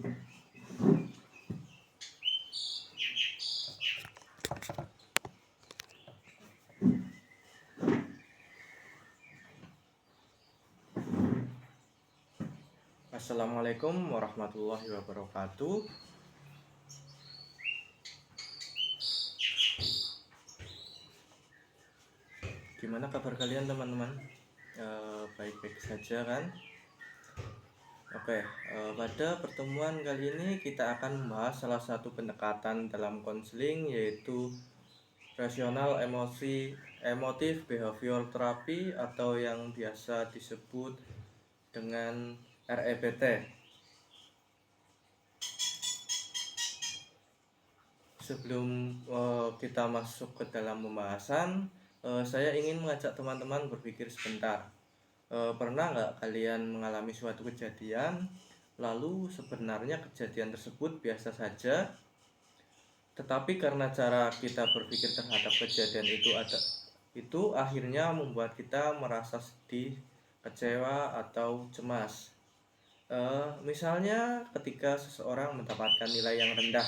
Assalamualaikum warahmatullahi wabarakatuh. Gimana kabar kalian teman-teman? Baik-baik saja kan? Oke, pada pertemuan kali ini kita akan membahas salah satu pendekatan dalam konseling, yaitu rasional emotif behavior therapy atau yang biasa disebut dengan REBT. Sebelum kita masuk ke dalam pembahasan, saya ingin mengajak teman-teman berpikir sebentar. Pernah nggak kalian mengalami suatu kejadian, lalu sebenarnya kejadian tersebut biasa saja, tetapi karena cara kita berpikir terhadap kejadian itu akhirnya membuat kita merasa sedih, kecewa, atau cemas. Misalnya ketika seseorang mendapatkan nilai yang rendah,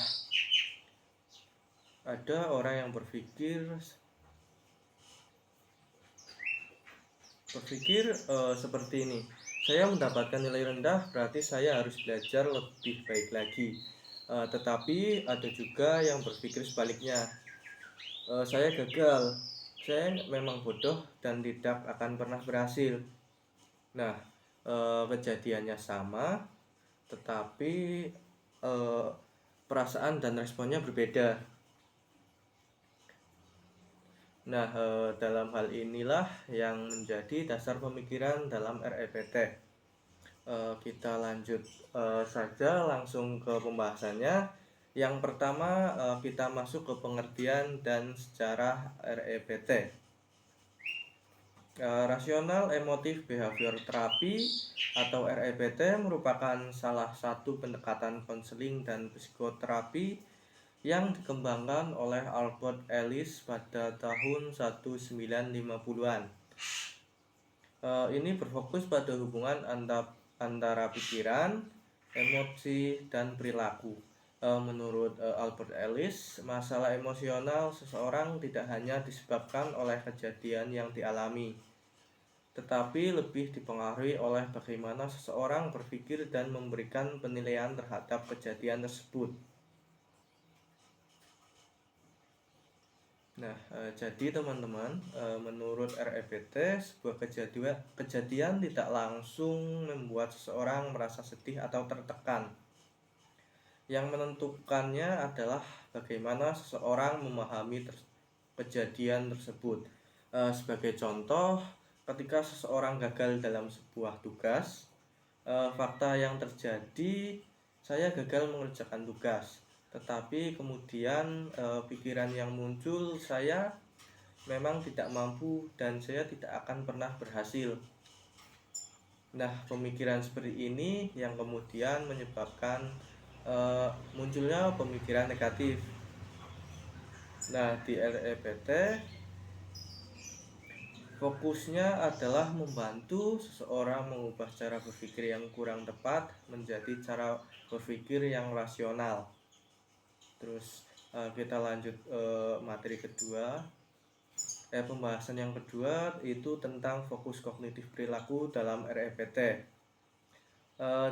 ada orang yang berpikir seperti ini. Saya mendapatkan nilai rendah, berarti saya harus belajar lebih baik lagi. Tetapi ada juga yang berpikir sebaliknya. Saya gagal, saya memang bodoh dan tidak akan pernah berhasil. Nah, kejadiannya sama, tetapi perasaan dan responnya berbeda. Nah, dalam hal inilah yang menjadi dasar pemikiran dalam REBT. Kita lanjut saja langsung ke pembahasannya. Yang pertama, kita masuk ke pengertian dan sejarah REBT. Rasional Emotive Behavior Therapy atau REBT merupakan salah satu pendekatan konseling dan psikoterapi yang dikembangkan oleh Albert Ellis pada tahun 1950-an. Ini berfokus pada hubungan antara pikiran, emosi, dan perilaku. Menurut Albert Ellis, masalah emosional seseorang tidak hanya disebabkan oleh kejadian yang dialami, tetapi lebih dipengaruhi oleh bagaimana seseorang berpikir dan memberikan penilaian terhadap kejadian tersebut. Nah, jadi teman-teman, menurut REBT, sebuah kejadian tidak langsung membuat seseorang merasa sedih atau tertekan. Yang menentukannya adalah bagaimana seseorang memahami kejadian tersebut. Sebagai contoh, ketika seseorang gagal dalam sebuah tugas, fakta yang terjadi, saya gagal mengerjakan tugas. Tetapi kemudian pikiran yang muncul, saya memang tidak mampu dan saya tidak akan pernah berhasil. Nah, pemikiran seperti ini yang kemudian menyebabkan munculnya pemikiran negatif. Nah, di REBT fokusnya adalah membantu seseorang mengubah cara berpikir yang kurang tepat menjadi cara berpikir yang rasional. Terus kita lanjut materi kedua. Pembahasan yang kedua itu tentang fokus kognitif perilaku dalam REBT.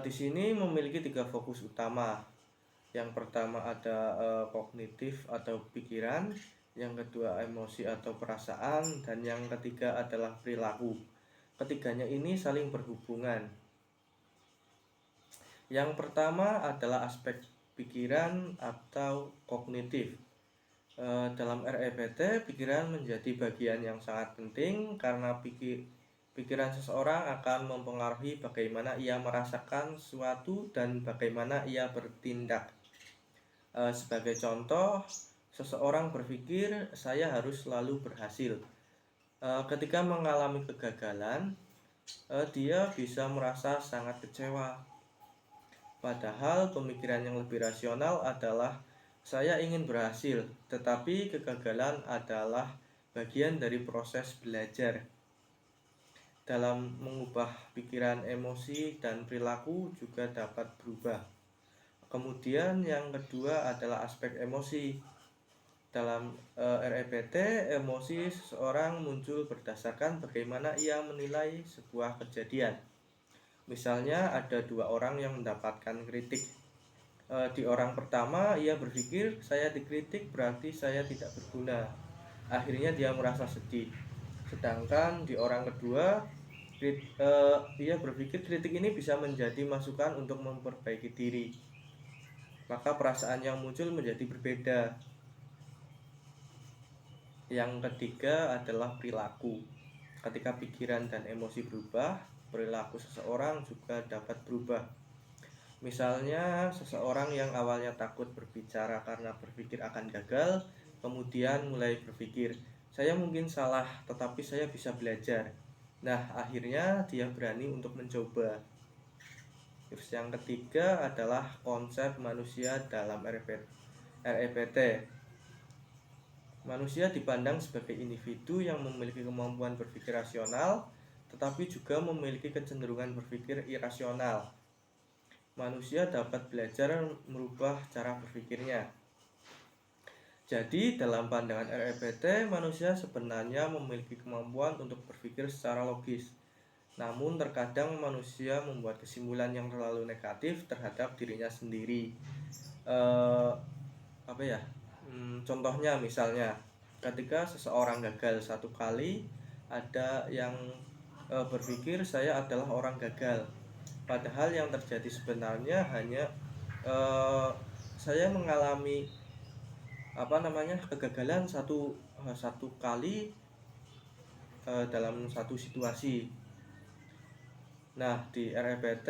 Di sini memiliki 3 fokus utama. Yang pertama ada kognitif atau pikiran, yang kedua emosi atau perasaan, dan yang ketiga adalah perilaku. Ketiganya ini saling berhubungan. Yang pertama adalah aspek pikiran atau kognitif. Dalam REBT, pikiran menjadi bagian yang sangat penting karena pikiran seseorang akan mempengaruhi bagaimana ia merasakan sesuatu dan bagaimana ia bertindak. Sebagai contoh, seseorang berpikir saya harus selalu berhasil. Ketika mengalami kegagalan, dia bisa merasa sangat kecewa. Padahal pemikiran yang lebih rasional adalah saya ingin berhasil, tetapi kegagalan adalah bagian dari proses belajar. Dalam mengubah pikiran, emosi, dan perilaku juga dapat berubah. Kemudian yang kedua adalah aspek emosi. Dalam REPT, emosi seseorang muncul berdasarkan bagaimana ia menilai sebuah kejadian. Misalnya ada dua orang yang mendapatkan kritik. Di orang pertama ia berpikir saya dikritik berarti saya tidak berguna. Akhirnya dia merasa sedih. Sedangkan di orang kedua ia berpikir kritik ini bisa menjadi masukan untuk memperbaiki diri. Maka perasaan yang muncul menjadi berbeda. Yang ketiga adalah perilaku. Ketika pikiran dan emosi berubah, perilaku seseorang juga dapat berubah. Misalnya, seseorang yang awalnya takut berbicara karena berpikir akan gagal, kemudian mulai berpikir, saya mungkin salah, tetapi saya bisa belajar. Nah, akhirnya dia berani untuk mencoba. Terus yang ketiga adalah konsep manusia dalam REPT. Manusia dipandang sebagai individu yang memiliki kemampuan berpikir rasional, tetapi juga memiliki kecenderungan berpikir irasional. Manusia dapat belajar merubah cara berpikirnya. Jadi, dalam pandangan REPT, manusia sebenarnya memiliki kemampuan untuk berpikir secara logis. Namun, terkadang manusia membuat kesimpulan yang terlalu negatif terhadap dirinya sendiri. Contohnya misalnya, ketika seseorang gagal satu kali, ada yang berpikir saya adalah orang gagal. Padahal yang terjadi sebenarnya hanya saya mengalami kegagalan satu kali dalam satu situasi. Nah, di REPT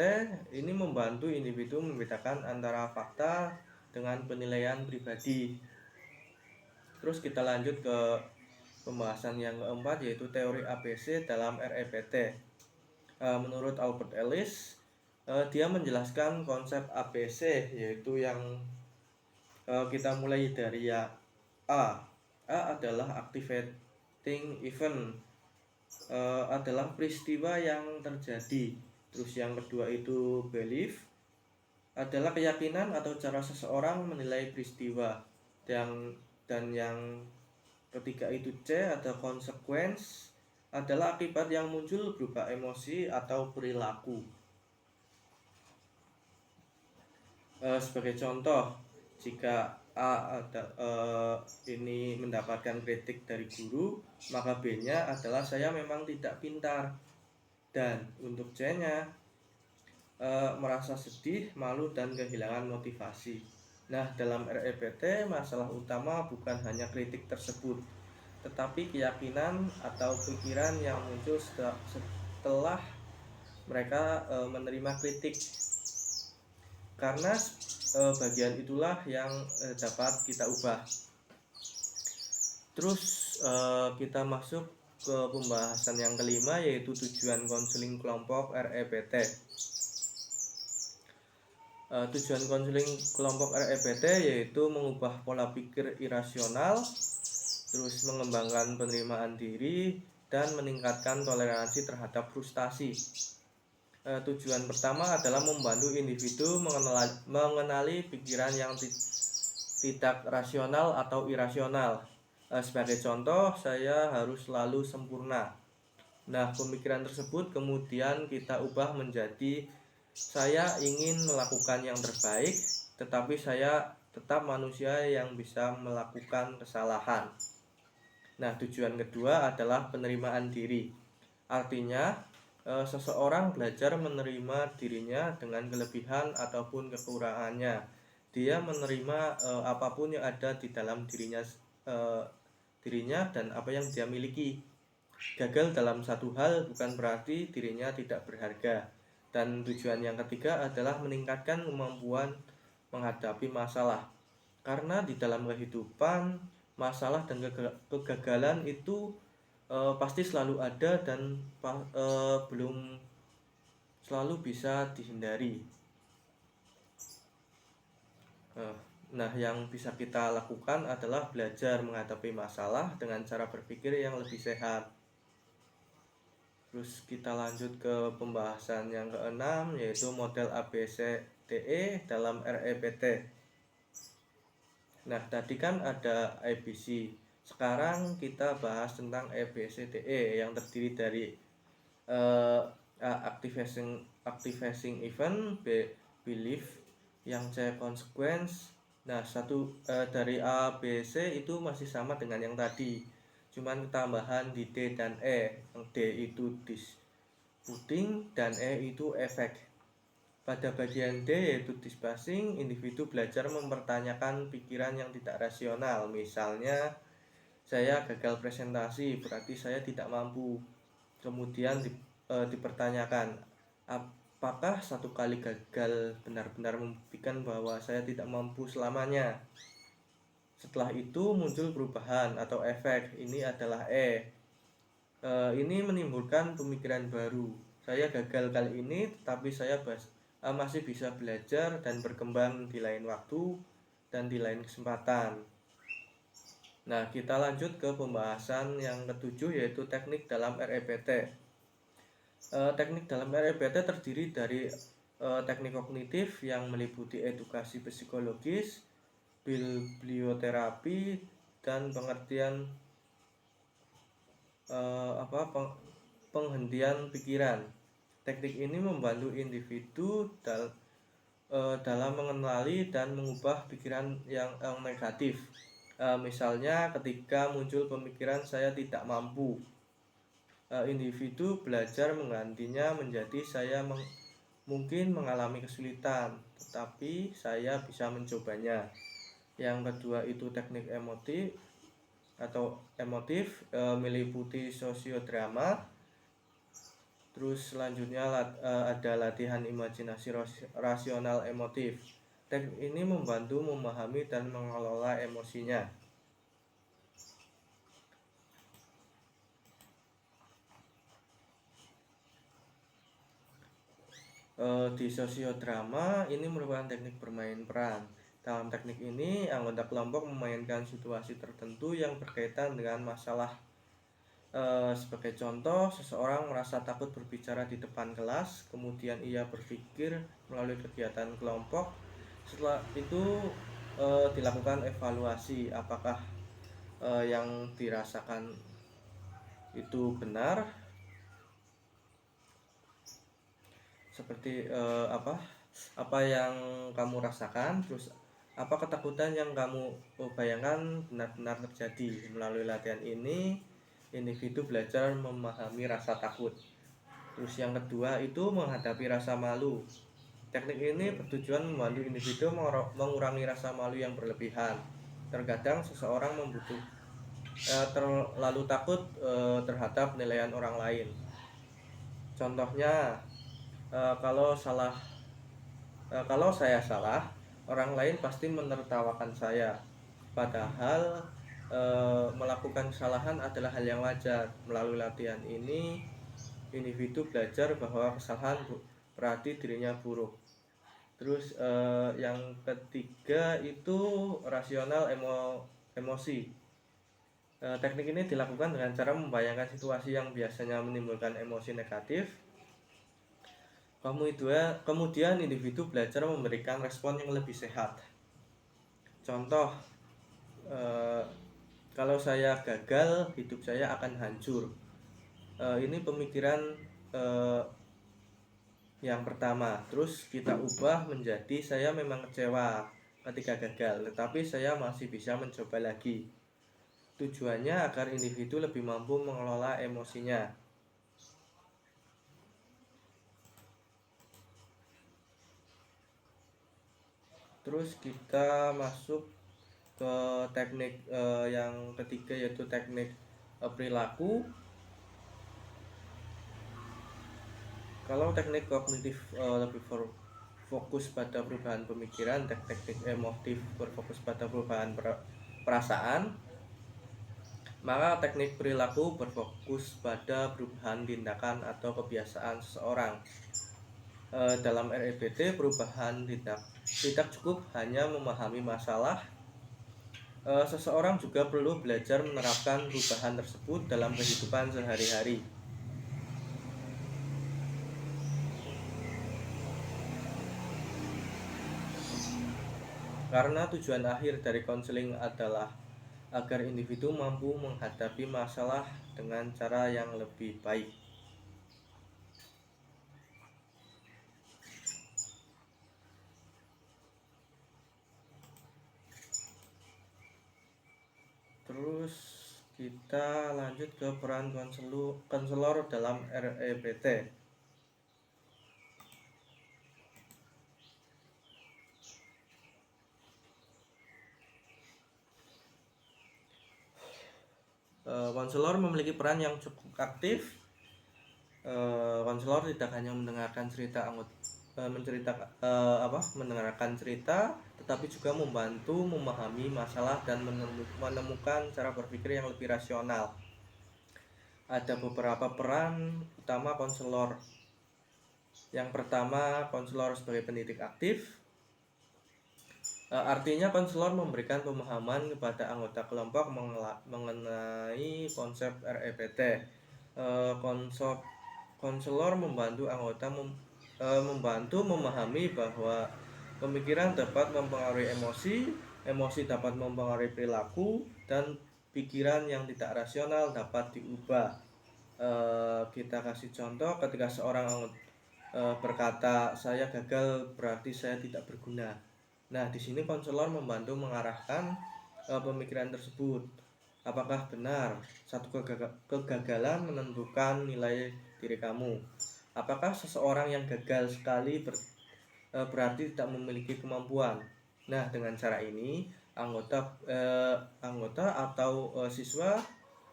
ini membantu individu membedakan antara fakta dengan penilaian pribadi. Terus kita lanjut ke pembahasan yang keempat, yaitu teori ABC dalam REPT. Menurut Albert Ellis, dia menjelaskan konsep ABC, yaitu yang kita mulai dari ya A. A adalah activating event, adalah peristiwa yang terjadi. Terus yang kedua itu belief, adalah keyakinan atau cara seseorang menilai peristiwa. Dan yang ketiga itu C, ada consequence, adalah akibat yang muncul berupa emosi atau perilaku. Sebagai contoh, jika A ini mendapatkan kritik dari guru, maka B-nya adalah saya memang tidak pintar. Dan untuk C-nya merasa sedih, malu, dan kehilangan motivasi. Nah, dalam REPT masalah utama bukan hanya kritik tersebut, tetapi keyakinan atau pikiran yang muncul setelah mereka menerima kritik. Karena bagian itulah yang dapat kita ubah. Terus kita masuk ke pembahasan yang kelima, yaitu tujuan konseling kelompok REPT. Tujuan konseling kelompok REPT yaitu mengubah pola pikir irasional, terus mengembangkan penerimaan diri, dan meningkatkan toleransi terhadap frustasi. Tujuan pertama adalah membantu individu mengenali pikiran yang tidak rasional atau irasional. Sebagai contoh, saya harus selalu sempurna. Nah, pemikiran tersebut kemudian kita ubah menjadi saya ingin melakukan yang terbaik, tetapi saya tetap manusia yang bisa melakukan kesalahan. Nah, tujuan kedua adalah penerimaan diri. Artinya, seseorang belajar menerima dirinya dengan kelebihan ataupun kekurangannya. Dia menerima apapun yang ada di dalam dirinya dan apa yang dia miliki. Gagal dalam satu hal bukan berarti dirinya tidak berharga. Dan tujuan yang ketiga adalah meningkatkan kemampuan menghadapi masalah. Karena di dalam kehidupan, masalah dan kegagalan itu pasti selalu ada dan belum selalu bisa dihindari. Nah, yang bisa kita lakukan adalah belajar menghadapi masalah dengan cara berpikir yang lebih sehat. Terus kita lanjut ke pembahasan yang keenam, yaitu model ABC DE dalam REPT. Nah, tadi kan ada ABC. Sekarang kita bahas tentang ABCDE yang terdiri dari activating event, B belief, yang C consequence. Nah, dari A, B, C itu masih sama dengan yang tadi, cuman tambahan di D dan E. Yang D itu disputing dan E itu efek. Pada bagian D yaitu disputing, individu belajar mempertanyakan pikiran yang tidak rasional. Misalnya, saya gagal presentasi, berarti saya tidak mampu. Kemudian dipertanyakan, apakah satu kali gagal benar-benar membuktikan bahwa saya tidak mampu selamanya? Setelah itu muncul perubahan atau efek, ini adalah E. Ini menimbulkan pemikiran baru. Saya gagal kali ini, tetapi saya masih bisa belajar dan berkembang di lain waktu dan di lain kesempatan. Nah, kita lanjut ke pembahasan yang ketujuh, yaitu teknik dalam REPT. Teknik dalam REPT terdiri dari teknik kognitif yang meliputi edukasi psikologis, biblioterapi, dan pengertian penghentian pikiran. Teknik ini membantu individu dalam mengenali dan mengubah pikiran yang negatif. Misalnya ketika muncul pemikiran saya tidak mampu, individu belajar menggantinya menjadi saya mungkin mengalami kesulitan, tetapi saya bisa mencobanya. Yang kedua itu teknik emotif meliputi sosiodrama. Terus selanjutnya ada latihan imajinasi rasional emotif. Teknik ini membantu memahami dan mengelola emosinya. Di sosiodrama ini merupakan teknik bermain peran. Dalam teknik ini, anggota kelompok memainkan situasi tertentu yang berkaitan dengan masalah. Sebagai contoh, seseorang merasa takut berbicara di depan kelas, kemudian ia berpikir melalui kegiatan kelompok. Setelah itu dilakukan evaluasi apakah yang dirasakan itu benar, seperti apa yang kamu rasakan, terus apa ketakutan yang kamu bayangkan benar-benar terjadi. Melalui latihan ini, individu belajar memahami rasa takut. Terus yang kedua itu menghadapi rasa malu. Teknik ini bertujuan membantu individu mengurangi rasa malu yang berlebihan. Terkadang seseorang terlalu takut terhadap penilaian orang lain. Contohnya, kalau saya salah, orang lain pasti menertawakan saya. Padahal melakukan kesalahan adalah hal yang wajar. Melalui latihan ini, individu belajar bahwa kesalahan berarti dirinya buruk. Terus yang ketiga itu rasional emosi. Teknik ini dilakukan dengan cara membayangkan situasi yang biasanya menimbulkan emosi negatif. Kemudian individu belajar memberikan respon yang lebih sehat. Contoh, kalau saya gagal, hidup saya akan hancur. Ini pemikiran yang pertama. Terus kita ubah menjadi saya memang kecewa ketika gagal, tetapi saya masih bisa mencoba lagi. Tujuannya agar individu lebih mampu mengelola emosinya. Terus kita masuk ke teknik yang ketiga, yaitu teknik perilaku. Kalau teknik kognitif lebih fokus pada perubahan pemikiran, teknik emotif berfokus pada perubahan perasaan, maka teknik perilaku berfokus pada perubahan tindakan atau kebiasaan seseorang. Dalam REPT, perubahan tidak cukup hanya memahami masalah. Seseorang juga perlu belajar menerapkan perubahan tersebut dalam kehidupan sehari-hari. karena tujuan akhir dari konseling adalah agar individu mampu menghadapi masalah dengan cara yang lebih baik. Terus kita lanjut ke peran konselor dalam REPT. Konselor memiliki peran yang cukup aktif. Konselor tidak hanya mendengarkan cerita mendengarkan cerita, tetapi juga membantu memahami masalah dan menemukan cara berpikir yang lebih rasional. Ada beberapa peran utama konselor. Yang pertama, konselor sebagai pendidik aktif. Artinya konselor memberikan pemahaman kepada anggota kelompok mengenai konsep REPT. Konselor membantu anggota membantu memahami bahwa pemikiran dapat mempengaruhi emosi dapat mempengaruhi perilaku, dan pikiran yang tidak rasional dapat diubah. Kita kasih contoh, ketika seorang berkata saya gagal berarti saya tidak berguna. Nah, di sini konselor membantu mengarahkan pemikiran tersebut. Apakah benar satu kegagalan menentukan nilai diri kamu? Apakah seseorang yang gagal sekali berarti tidak memiliki kemampuan? Nah, dengan cara ini anggota atau siswa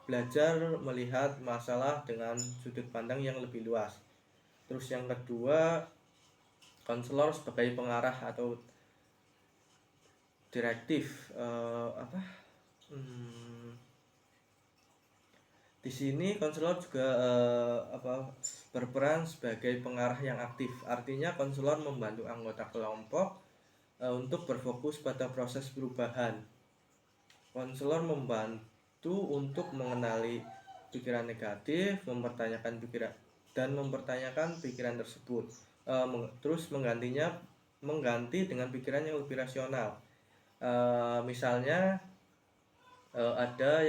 belajar melihat masalah dengan sudut pandang yang lebih luas. Terus yang kedua, konselor sebagai pengarah atau direktif. Di sini konselor juga berperan sebagai pengarah yang aktif. Artinya konselor membantu anggota kelompok untuk berfokus pada proses perubahan. Konselor membantu untuk mengenali pikiran negatif, mempertanyakan pikiran tersebut, terus mengganti dengan pikiran yang lebih rasional. Misalnya ada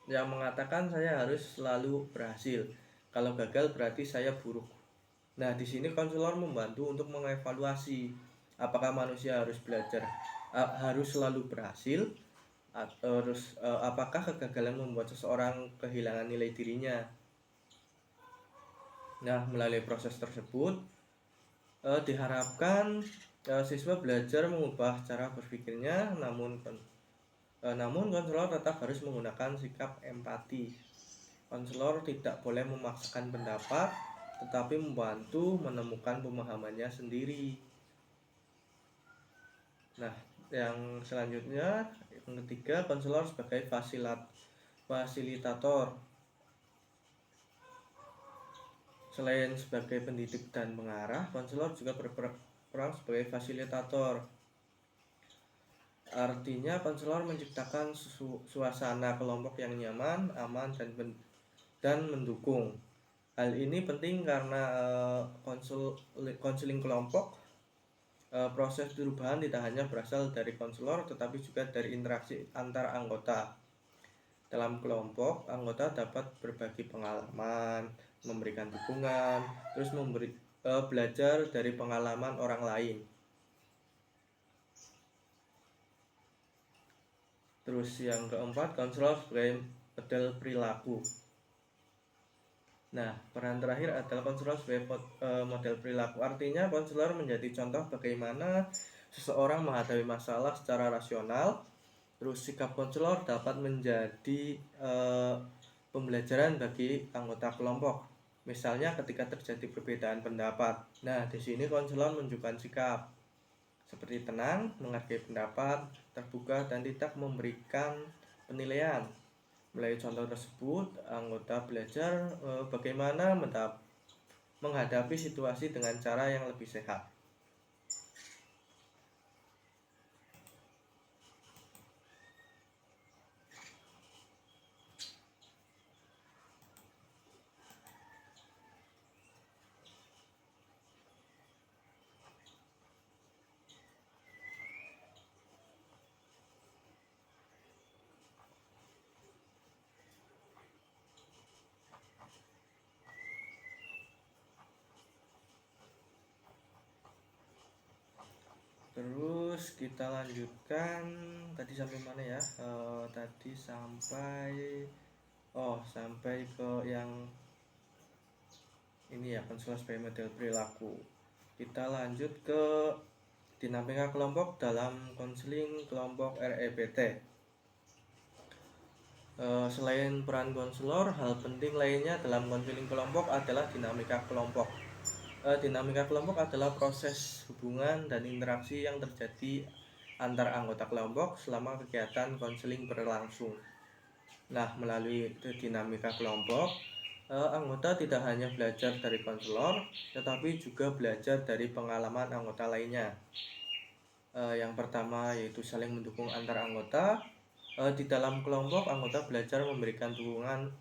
yang mengatakan saya harus selalu berhasil, kalau gagal berarti saya buruk. Nah, di sini konselor membantu untuk mengevaluasi apakah manusia harus selalu berhasil, apakah kegagalan membuat seseorang kehilangan nilai dirinya. Nah, melalui proses tersebut diharapkan siswa belajar mengubah cara berpikirnya, namun konselor tetap harus menggunakan sikap empati. Konselor tidak boleh memaksakan pendapat, tetapi membantu menemukan pemahamannya sendiri. Nah, yang selanjutnya, yang ketiga, konselor sebagai fasilitator. Selain sebagai pendidik dan pengarah, konselor juga berperan sebagai fasilitator. Artinya konselor menciptakan suasana kelompok yang nyaman, aman, dan mendukung. Hal ini penting karena konseling kelompok, proses perubahan tidak hanya berasal dari konselor, tetapi juga dari interaksi antar anggota. Dalam kelompok, anggota dapat berbagi pengalaman, memberikan dukungan, terus belajar dari pengalaman orang lain. Terus yang keempat, konselor sebagai model perilaku. Nah, peran terakhir adalah konselor sebagai model perilaku. Artinya konselor menjadi contoh bagaimana seseorang menghadapi masalah secara rasional. Terus sikap konselor dapat menjadi pembelajaran bagi anggota kelompok. Misalnya ketika terjadi perbedaan pendapat. Nah, di sini konselor menunjukkan sikap seperti tenang, menghargai pendapat, terbuka, dan tidak memberikan penilaian. Melalui contoh tersebut, anggota belajar bagaimana menghadapi situasi dengan cara yang lebih sehat. Terus kita lanjutkan tadi sampai mana ya? Tadi sampai ke yang ini ya, konselor sebagai model perilaku. Kita lanjut ke dinamika kelompok dalam konseling kelompok REPT. Selain peran konselor, hal penting lainnya dalam konseling kelompok adalah dinamika kelompok. Dinamika kelompok adalah proses hubungan dan interaksi yang terjadi antar anggota kelompok selama kegiatan konseling berlangsung. Nah, melalui dinamika kelompok, anggota tidak hanya belajar dari konselor, tetapi juga belajar dari pengalaman anggota lainnya. Yang pertama yaitu saling mendukung antar anggota. Di dalam kelompok, anggota belajar memberikan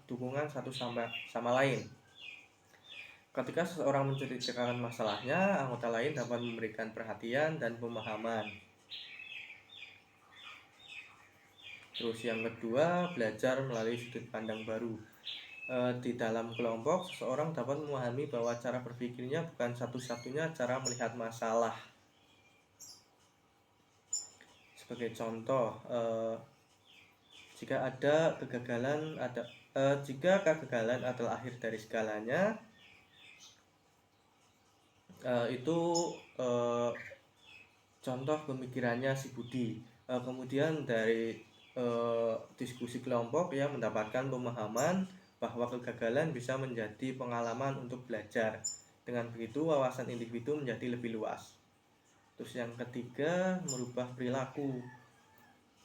dukungan satu sama lain. Ketika seseorang menceritakan masalahnya, anggota lain dapat memberikan perhatian dan pemahaman. Terus yang kedua, belajar melalui sudut pandang baru. Di dalam kelompok, seseorang dapat memahami bahwa cara berpikirnya bukan satu-satunya cara melihat masalah. Sebagai contoh, jika kegagalan adalah akhir dari segalanya, itu contoh pemikirannya si Budi. Kemudian dari diskusi kelompok ya mendapatkan pemahaman bahwa kegagalan bisa menjadi pengalaman untuk belajar. Dengan begitu wawasan individu menjadi lebih luas. Terus yang ketiga, merubah perilaku.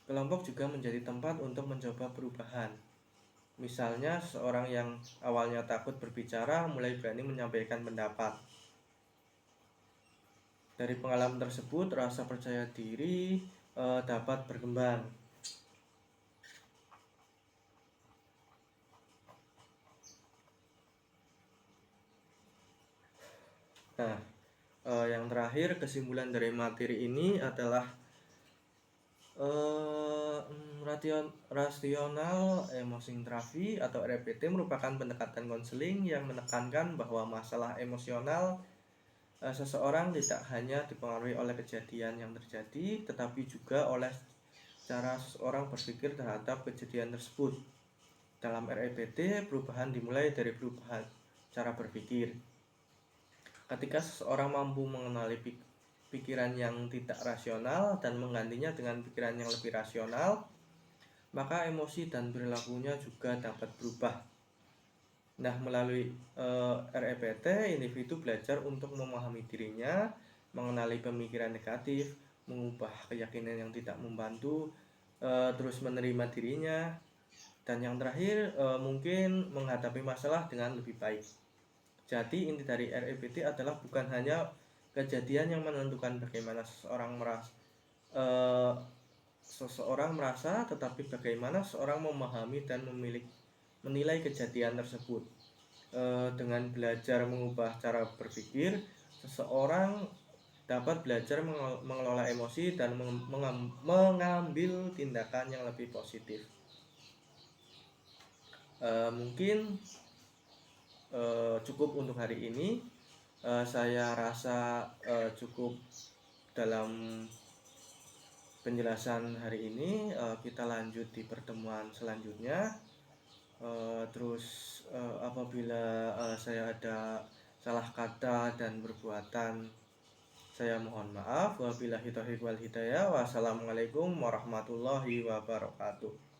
Kelompok juga menjadi tempat untuk mencoba perubahan. Misalnya seorang yang awalnya takut berbicara mulai berani menyampaikan pendapat. Dari pengalaman tersebut, rasa percaya diri dapat berkembang. Nah, yang terakhir, kesimpulan dari materi ini adalah rasional emosi terapi atau REPT merupakan pendekatan konseling yang menekankan bahwa masalah emosional seseorang tidak hanya dipengaruhi oleh kejadian yang terjadi, tetapi juga oleh cara seseorang berpikir terhadap kejadian tersebut. Dalam REPT, perubahan dimulai dari perubahan cara berpikir. Ketika seseorang mampu mengenali pikiran yang tidak rasional dan menggantinya dengan pikiran yang lebih rasional, maka emosi dan perilakunya juga dapat berubah. Nah, melalui REPT, individu belajar untuk memahami dirinya, mengenali pemikiran negatif, mengubah keyakinan yang tidak membantu, terus menerima dirinya, dan yang terakhir mungkin menghadapi masalah dengan lebih baik. Jadi inti dari REPT adalah bukan hanya kejadian yang menentukan bagaimana seseorang merasa, tetapi bagaimana seseorang memahami dan menilai kejadian tersebut. Dengan belajar mengubah cara berpikir, seseorang dapat belajar mengelola emosi dan mengambil tindakan yang lebih positif. Mungkin cukup untuk hari ini. Saya rasa cukup dalam penjelasan hari ini. Kita lanjut di pertemuan selanjutnya. Terus apabila saya ada salah kata dan perbuatan, saya mohon maaf. Wabillahi taufiq wal hidayah. Wassalamualaikum warahmatullahi wabarakatuh.